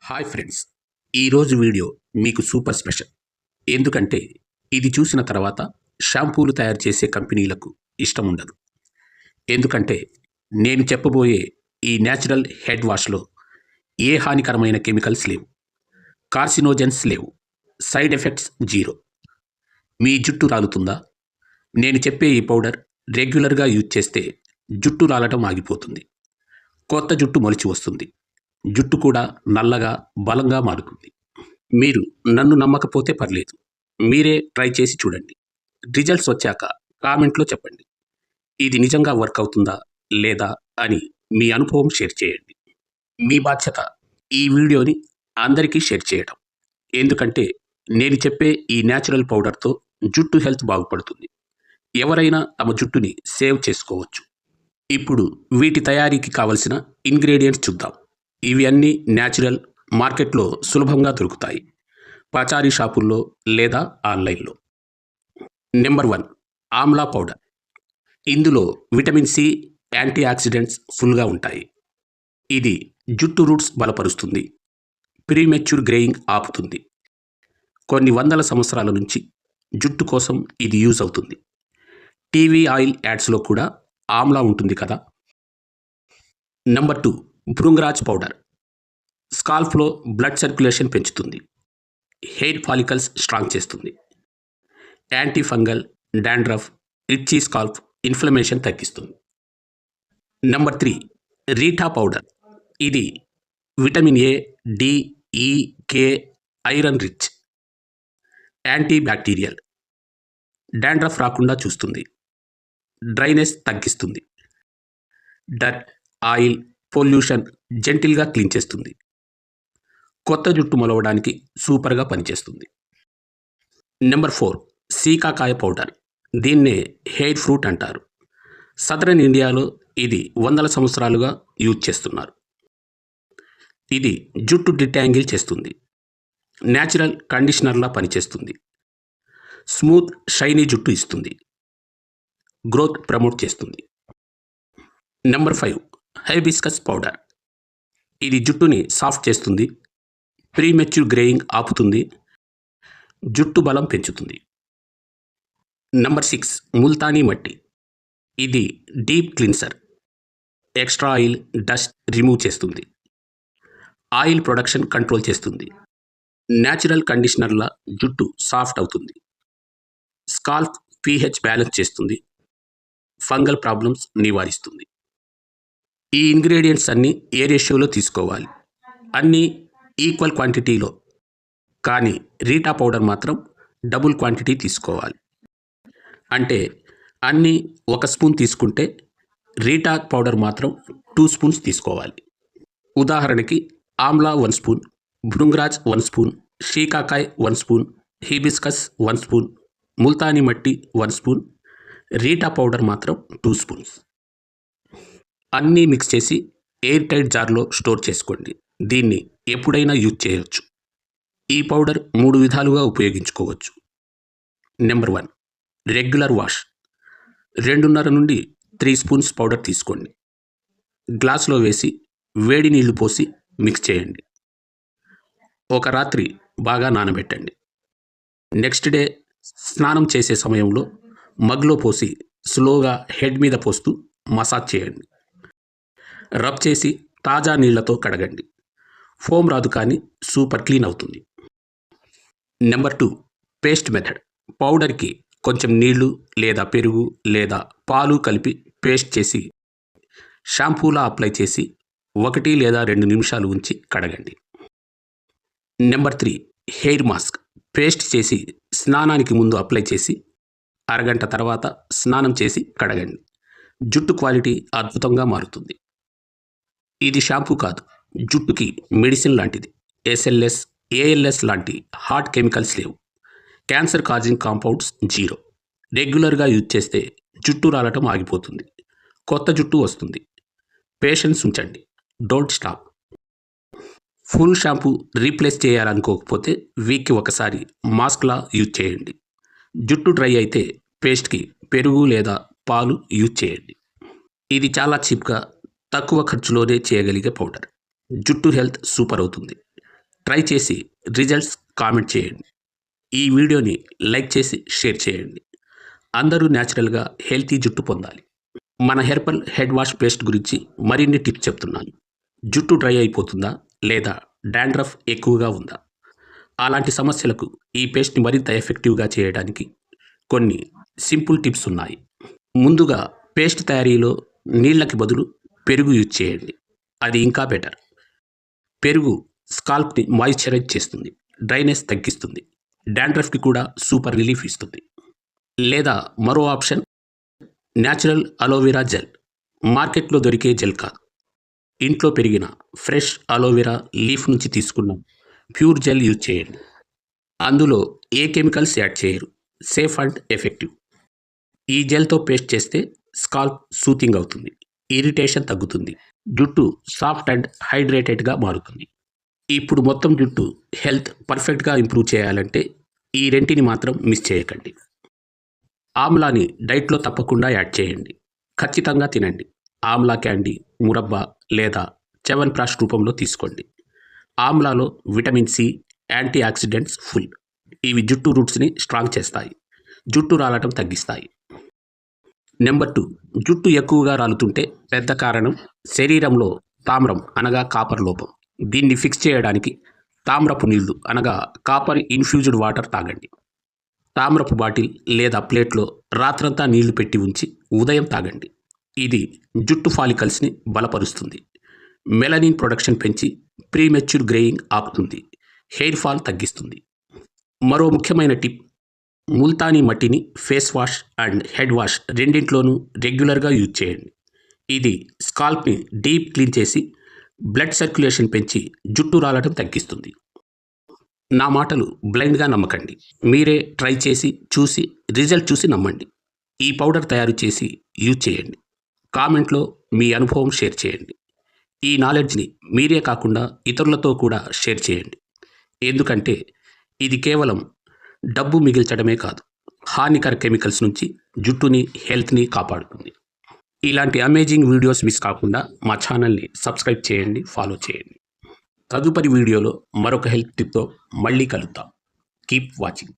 Hi friends, ఈరోజు video మీకు super special. ఎందుకంటే ఇది చూసిన తర్వాత షాంపూలు తయారు చేసే కంపెనీలకు ఇష్టం ఉండదు. ఎందుకంటే నేను చెప్పబోయే ఈ న్యాచురల్ హెడ్ వాష్లో ఏ హానికరమైన కెమికల్స్ లేవు, కార్సినోజెన్స్ లేవు, సైడ్ ఎఫెక్ట్స్ జీరో. మీ జుట్టు రాలుతుందా? నేను చెప్పే ఈ పౌడర్ రెగ్యులర్గా యూజ్ చేస్తే జుట్టు రాలటం ఆగిపోతుంది, కొత్త జుట్టు మొలిచి వస్తుంది, జుట్టు కూడా నల్లగా బలంగా మారుతుంది. మీరు నన్ను నమ్మకపోతే పర్లేదు, మీరే ట్రై చేసి చూడండి. రిజల్ట్స్ వచ్చాక కామెంట్లో చెప్పండి, ఇది నిజంగా వర్క్ అవుతుందా లేదా అని మీ అనుభవం షేర్ చేయండి. మీ బాధ్యత ఈ వీడియోని అందరికీ షేర్ చేయడం. ఎందుకంటే నేను చెప్పే ఈ న్యాచురల్ పౌడర్తో జుట్టు హెల్త్ బాగుపడుతుంది. ఎవరైనా తమ జుట్టుని సేవ్ చేసుకోవచ్చు. ఇప్పుడు వీటి తయారీకి కావలసిన ఇంగ్రీడియంట్స్ చూద్దాం. ఇవి అన్నీ న్యాచురల్, మార్కెట్లో సులభంగా దొరుకుతాయి, పచారీ షాపుల్లో లేదా ఆన్లైన్లో. Number 1, Amla powder. ఇందులో విటమిన్ సి, యాంటీ ఆక్సిడెంట్స్ ఫుల్గా ఉంటాయి. ఇది జుట్టు రూట్స్ బలపరుస్తుంది, ప్రీమెచ్యూర్ గ్రేయింగ్ ఆపుతుంది. కొన్ని వందల సంవత్సరాల నుంచి జుట్టు కోసం ఇది యూజ్ అవుతుంది. టీవీ ఆయిల్ యాడ్స్లో కూడా ఆమ్లా ఉంటుంది కదా. Number 2, bhringraj powder. స్కాల్ప్లో బ్లడ్ సర్క్యులేషన్ పెంచుతుంది, హెయిర్ ఫాలికల్స్ స్ట్రాంగ్ చేస్తుంది, anti fungal, dandruff, itchy scalp, inflammation తగ్గిస్తుంది. Number 3, reetha powder. ఇది vitamin A, D, E, K, iron rich, anti bacterial, dandruff రాకుండా చూస్తుంది, డ్రైనెస్ తగ్గిస్తుంది, డర్ట్, ఆయిల్, పొల్యూషన్ జెంటిల్గా క్లీన్ చేస్తుంది, కొత్త జుట్టు మొలవడానికి సూపర్గా పనిచేస్తుంది. Number 4, shikakai powder. దీన్నే హెయిర్ ఫ్రూట్ అంటారు. సదరన్ ఇండియాలో ఇది వందల సంవత్సరాలుగా యూజ్ చేస్తున్నారు. ఇది జుట్టు డిటాంగిల్ చేస్తుంది, న్యాచురల్ కండిషనర్లా పనిచేస్తుంది, స్మూత్ షైనీ జుట్టు ఇస్తుంది, గ్రోత్ ప్రమోట్ చేస్తుంది. Number 5, hibiscus powder. ఇది జుట్టుని సాఫ్ట్ చేస్తుంది, ప్రీమెచ్యూర్ గ్రేయింగ్ ఆపుతుంది, జుట్టు బలం పెంచుతుంది. నెంబర్ 6, ముల్తానీ మట్టి. ఇది deep cleanser, extra oil, dust remove చేస్తుంది, ఆయిల్ ప్రొడక్షన్ కంట్రోల్ చేస్తుంది, న్యాచురల్ కండిషనర్లా జుట్టు సాఫ్ట్ అవుతుంది, స్కాల్ప్ పీహెచ్ బ్యాలెన్స్ చేస్తుంది, ఫంగల్ ప్రాబ్లమ్స్ నివారిస్తుంది. ఈ ఇంగ్రీడియంట్స్ అన్నీ ఏ రేషియోలో తీసుకోవాలి? అన్నీ ఈక్వల్ క్వాంటిటీలో. కానీ రీఠా పౌడర్ మాత్రం డబుల్ క్వాంటిటీ తీసుకోవాలి. అంటే అన్నీ 1 స్పూన్ తీసుకుంటే రీఠా పౌడర్ మాత్రం 2 స్పూన్స్ తీసుకోవాలి. ఉదాహరణకి amla 1 spoon, bhringraj 1 spoon, shikakai 1 spoon, hibiscus 1 spoon, multani mitti 1 spoon, reetha powder మాత్రం 2 స్పూన్స్. అన్నీ మిక్స్ చేసి ఎయిర్ టైట్ జార్లో స్టోర్ చేసుకోండి. దీన్ని ఎప్పుడైనా యూజ్ చేయవచ్చు. ఈ పౌడర్ 3 విధాలుగా ఉపయోగించుకోవచ్చు. Number 1, regular wash. 2.5 నుండి 3 స్పూన్స్ పౌడర్ తీసుకోండి. గ్లాస్లో వేసి వేడి నీళ్లు పోసి మిక్స్ చేయండి. ఒక రాత్రి బాగా నానబెట్టండి. నెక్స్ట్ డే స్నానం చేసే సమయంలో మగ్లో పోసి స్లోగా హెడ్ మీద పోస్తూ మసాజ్ చేయండి. రబ్ చేసి తాజా నీళ్లతో కడగండి. ఫోమ్ రాదు, కానీ సూపర్ క్లీన్ అవుతుంది. Number 2, paste method. పౌడర్కి కొంచెం నీళ్లు లేదా పెరుగు లేదా పాలు కలిపి పేస్ట్ చేసి షాంపూలా అప్లై చేసి 1 లేదా 2 నిమిషాలు ఉంచి కడగండి. Number 3, hair mask. పేస్ట్ చేసి స్నానానికి ముందు అప్లై చేసి అరగంట తర్వాత స్నానం చేసి కడగండి. జుట్టు క్వాలిటీ అద్భుతంగా మారుతుంది. ఇది షాంపూ కాదు, జుట్టుకి మెడిసిన్ లాంటిది. ఎస్ఎల్ఎస్, ఏఎల్ఎస్ లాంటి హార్ట్ కెమికల్స్ లేవు, క్యాన్సర్ కాజింగ్ కాంపౌండ్స్ జీరో. రెగ్యులర్గా యూజ్ చేస్తే జుట్టు రాలటం ఆగిపోతుంది, కొత్త జుట్టు వస్తుంది. పేషెన్స్ ఉంచండి, don't stop. Full shampoo replace చేయాలనుకోకపోతే వీక్కి ఒకసారి మాస్క్లా యూజ్ చేయండి. జుట్టు డ్రై అయితే పేస్ట్కి పెరుగు లేదా పాలు యూజ్ చేయండి. ఇది చాలా చీప్గా, తక్కువ ఖర్చులోనే చేయగలిగే పౌడర్. జుట్టు హెల్త్ సూపర్ అవుతుంది. ట్రై చేసి రిజల్ట్స్ కామెంట్ చేయండి. ఈ వీడియోని లైక్ చేసి షేర్ చేయండి. అందరూ న్యాచురల్గా హెల్తీ జుట్టు పొందాలి. మన హెర్బల్ హెడ్ వాష్ పేస్ట్ గురించి మరిన్ని టిప్స్ చెప్తున్నాను. జుట్టు డ్రై అయిపోతుందా లేదా డాండ్రఫ్ ఎక్కువగా ఉందా? అలాంటి సమస్యలకు ఈ పేస్ట్ని మరింత ఎఫెక్టివ్గా చేయడానికి కొన్ని సింపుల్ టిప్స్ ఉన్నాయి. ముందుగా పేస్ట్ తయారీలో నీళ్ళకి బదులు పెరుగు యూజ్ చేయండి. అది ఇంకా బెటర్. పెరుగు స్కాల్ప్ని మాయిశ్చరైజ్ చేస్తుంది, డ్రైనెస్ తగ్గిస్తుంది, డాండ్రఫ్కి కూడా సూపర్ రిలీఫ్ ఇస్తుంది. లేదా మరో ఆప్షన్ న్యాచురల్ అలోవెరా జెల్. మార్కెట్లో దొరికే జెల్ కాదు, ఇంట్లో పెరిగిన ఫ్రెష్ అలోవెరా లీఫ్ నుంచి తీసుకున్న ప్యూర్ జెల్ యూజ్ చేయండి. అందులో ఏ కెమికల్స్ యాడ్ చేయరు, సేఫ్ అండ్ ఎఫెక్టివ్. ఈ జెల్తో పేస్ట్ చేస్తే స్కాల్ప్ సూతింగ్ అవుతుంది, ఇరిటేషన్ తగ్గుతుంది, జుట్టు సాఫ్ట్ అండ్ హైడ్రేటెడ్గా మారుతుంది. ఇప్పుడు మొత్తం జుట్టు హెల్త్ పర్ఫెక్ట్గా ఇంప్రూవ్ చేయాలంటే ఈ రెంటిని మాత్రం మిస్ చేయకండి. ఆమ్లాని డైట్లో తప్పకుండా యాడ్ చేయండి. ఖచ్చితంగా తినండి. ఆమ్లా క్యాండీ, మురబ్బా లేదా చ్యవన్ప్రాష్ రూపంలో తీసుకోండి. ఆమ్లాలో vitamin C, anti oxidants full. ఇవి జుట్టు రూట్స్ని స్ట్రాంగ్ చేస్తాయి, జుట్టు రాలటం తగ్గిస్తాయి. నెంబర్ 2, జుట్టు ఎక్కువగా రాలుతుంటే పెద్ద కారణం శరీరంలో తామ్రం అనగా కాపర్ లోపం. దీన్ని ఫిక్స్ చేయడానికి తామ్రపు నీళ్లు అనగా కాపర్ ఇన్ఫ్యూజ్డ్ వాటర్ తాగండి. తామ్రపు బాటిల్ లేదా ప్లేట్లో రాత్రంతా నీళ్లు పెట్టి ఉంచి ఉదయం తాగండి. ఇది జుట్టు ఫాలికల్స్ని బలపరుస్తుంది, మెలనిన్ ప్రొడక్షన్ పెంచి ప్రీమెచ్యూర్ గ్రేయింగ్ ఆపుతుంది, హెయిర్ ఫాల్ తగ్గిస్తుంది. మరో ముఖ్యమైన టిప్, ముల్తానీ మట్టిని face wash and head wash రెండింట్లోనూ రెగ్యులర్గా యూజ్ చేయండి. ఇది స్కాల్ప్ని డీప్ క్లీన్ చేసి బ్లడ్ సర్క్యులేషన్ పెంచి జుట్టు రాలటం తగ్గిస్తుంది. నా మాటలు బ్లైండ్గా నమ్మకండి. మీరే ట్రై చేసి చూసి రిజల్ట్ చూసి నమ్మండి. ఈ పౌడర్ తయారు చేసి యూజ్ చేయండి. కామెంట్లో మీ అనుభవం షేర్ చేయండి. ఈ నాలెడ్జ్ని మీరే కాకుండా ఇతరులతో కూడా షేర్ చేయండి. ఎందుకంటే ఇది కేవలం డబ్బు మిగిల్చడమే కాదు, హానికర కెమికల్స్ నుంచి జుట్టుని, హెల్త్ని కాపాడుతుంది. ఇలాంటి అమేజింగ్ వీడియోస్ మిస్ కాకుండా మా ఛానల్ని సబ్స్క్రైబ్ చేయండి, ఫాలో చేయండి. తదుపరి వీడియోలో మరొక హెల్త్ టిప్తో మళ్ళీ కలుద్దాం. Keep watching.